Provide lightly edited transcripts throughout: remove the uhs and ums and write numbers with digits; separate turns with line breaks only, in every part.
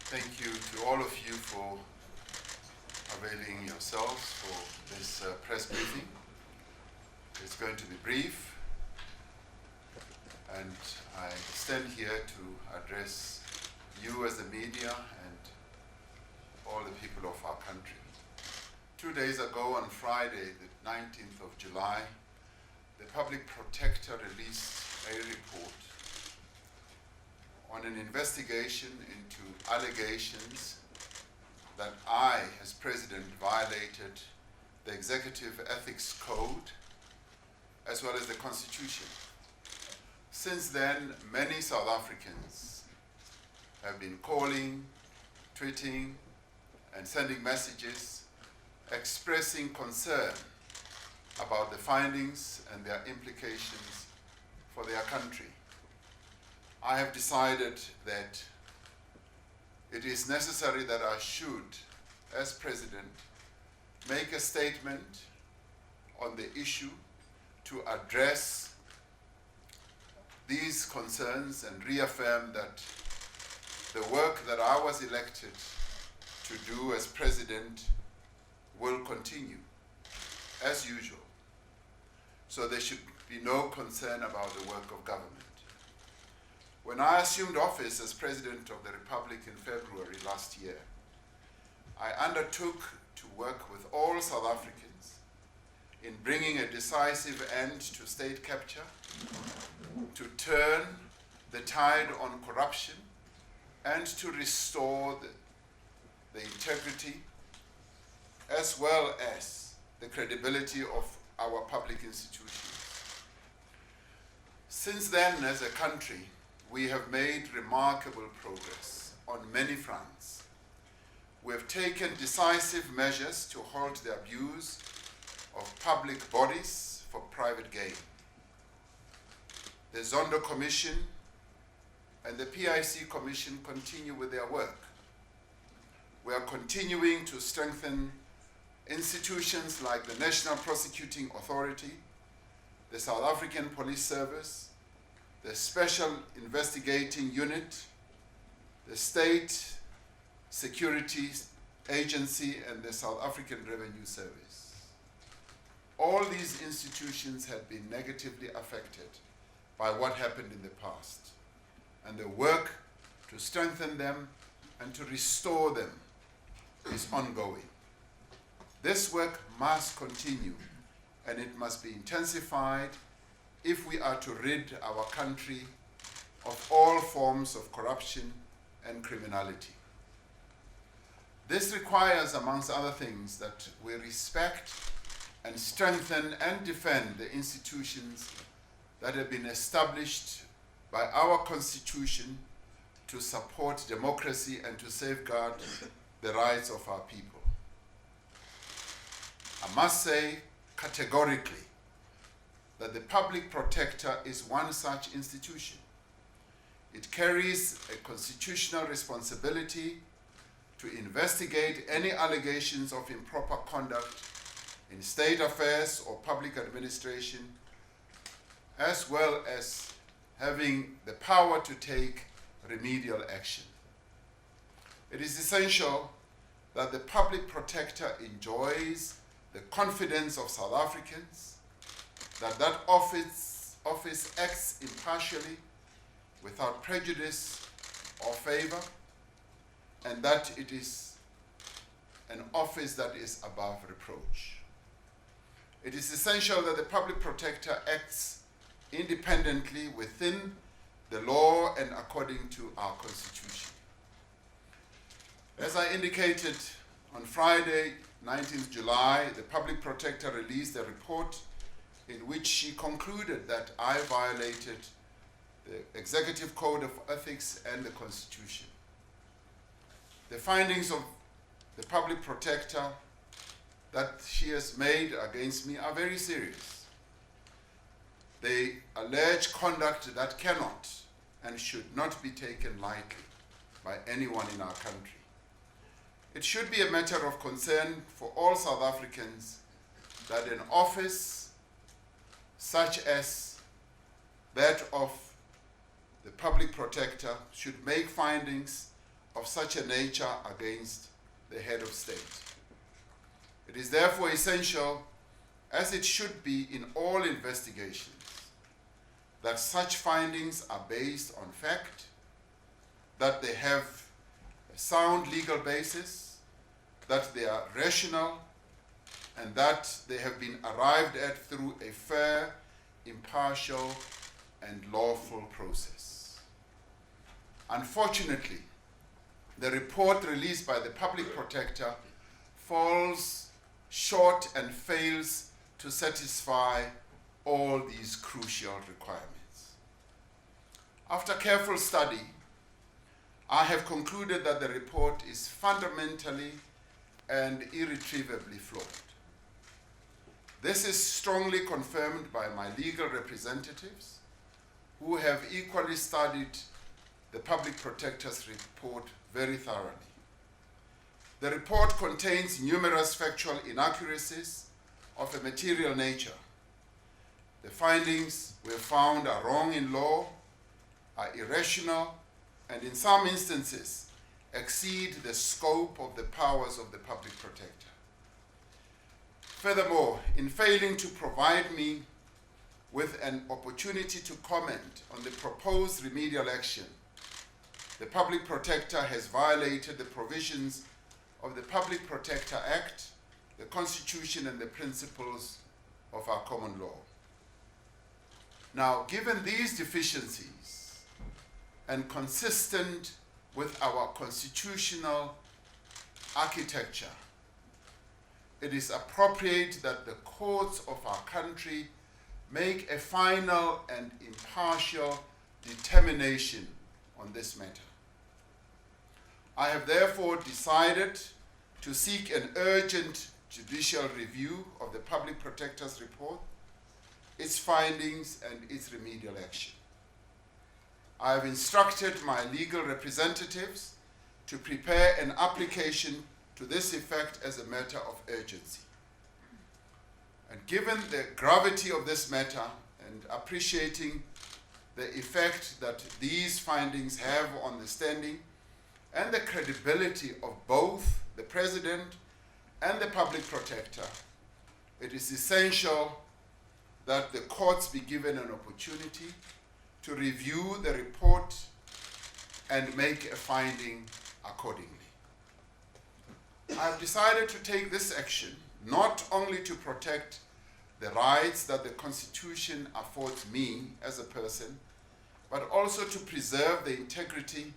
Thank you to all of you for availing yourselves for this press briefing. It's going to be brief, and I stand here to address you as the media and all the people of our country. 2 days ago, on Friday, the 19th of July, the Public Protector released a report on an investigation into allegations that I, as President, violated the Executive Ethics Code as well as the Constitution. Since then, many South Africans have been calling, tweeting, and sending messages expressing concern about the findings and their implications for their country. I have decided that it is necessary that I should, as President, make a statement on the issue to address these concerns and reaffirm that the work that I was elected to do as President will continue as usual. So there should be no concern about the work of government. When I assumed office as President of the Republic in February last year, I undertook to work with all South Africans in bringing a decisive end to state capture, to turn the tide on corruption, and to restore the integrity as well as the credibility of our public institutions. Since then, as a country, we have made remarkable progress on many fronts. We have taken decisive measures to halt the abuse of public bodies for private gain. The Zondo Commission and the PIC Commission continue with their work. We are continuing to strengthen institutions like the National Prosecuting Authority, the South African Police Service, the Special Investigating Unit, the State Security Agency, and the South African Revenue Service. All these institutions have been negatively affected by what happened in the past, and the work to strengthen them and to restore them is ongoing. This work must continue, and it must be intensified if we are to rid our country of all forms of corruption and criminality. This requires, amongst other things, that we respect and strengthen and defend the institutions that have been established by our Constitution to support democracy and to safeguard the rights of our people. I must say categorically that the Public Protector is one such institution. It carries a constitutional responsibility to investigate any allegations of improper conduct in state affairs or public administration, as well as having the power to take remedial action. It is essential that the Public Protector enjoys the confidence of South Africans, that office acts impartially, without prejudice or favor, and that it is an office that is above reproach. It is essential that the Public Protector acts independently within the law and according to our Constitution. As I indicated on Friday, 19th July, the Public Protector released a report in which she concluded that I violated the Executive Code of Ethics and the Constitution. The findings of the Public Protector that she has made against me are very serious. They allege conduct that cannot and should not be taken lightly by anyone in our country. It should be a matter of concern for all South Africans that an office such as that of the Public Protector should make findings of such a nature against the head of state. It is therefore essential, as it should be in all investigations, that such findings are based on fact, that they have a sound legal basis, that they are rational, and that they have been arrived at through a fair, impartial, and lawful process. Unfortunately, the report released by the Public Protector falls short and fails to satisfy all these crucial requirements. After careful study, I have concluded that the report is fundamentally and irretrievably flawed. This is strongly confirmed by my legal representatives, who have equally studied the Public Protector's report very thoroughly. The report contains numerous factual inaccuracies of a material nature. The findings we have found are wrong in law, are irrational, and in some instances exceed the scope of the powers of the Public Protector. Furthermore, in failing to provide me with an opportunity to comment on the proposed remedial action, the Public Protector has violated the provisions of the Public Protector Act, the Constitution, and the principles of our common law. Now, given these deficiencies and consistent with our constitutional architecture, it is appropriate that the courts of our country make a final and impartial determination on this matter. I have therefore decided to seek an urgent judicial review of the Public Protector's report, its findings, and its remedial action. I have instructed my legal representatives to prepare an application to this effect as a matter of urgency. And given the gravity of this matter and appreciating the effect that these findings have on the standing and the credibility of both the President and the Public Protector, it is essential that the courts be given an opportunity to review the report and make a finding accordingly. I have decided to take this action not only to protect the rights that the Constitution affords me as a person, but also to preserve the integrity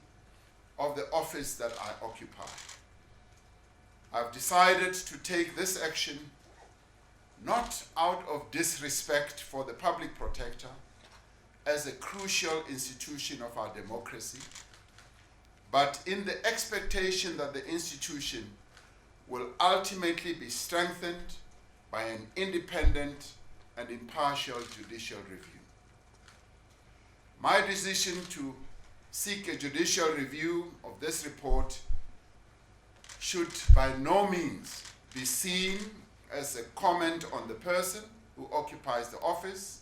of the office that I occupy. I've decided to take this action not out of disrespect for the Public Protector as a crucial institution of our democracy, but in the expectation that the institution will ultimately be strengthened by an independent and impartial judicial review. My decision to seek a judicial review of this report should by no means be seen as a comment on the person who occupies the office,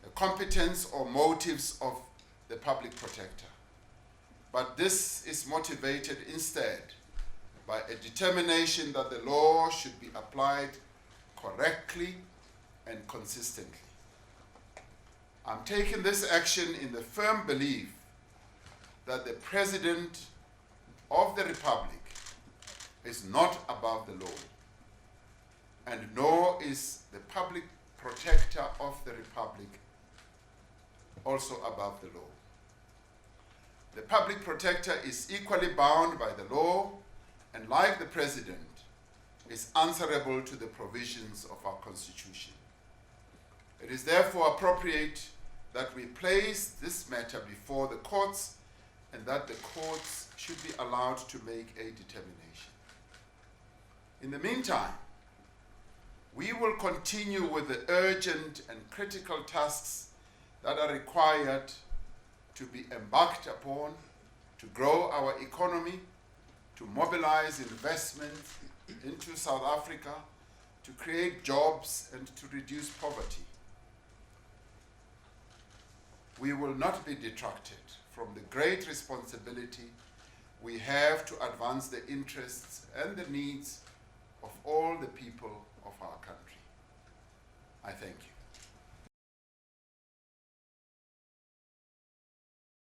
the competence or motives of the Public Protector. But this is motivated instead by a determination that the law should be applied correctly and consistently. I'm taking this action in the firm belief that the President of the Republic is not above the law, and nor is the Public Protector of the Republic also above the law. The Public Protector is equally bound by the law, and like the President, is answerable to the provisions of our Constitution. It is therefore appropriate that we place this matter before the courts and that the courts should be allowed to make a determination. In the meantime, we will continue with the urgent and critical tasks that are required to be embarked upon to grow our economy, to mobilize investment into South Africa, to create jobs and to reduce poverty. We will not be detracted from the great responsibility we have to advance the interests and the needs of all the people of our country.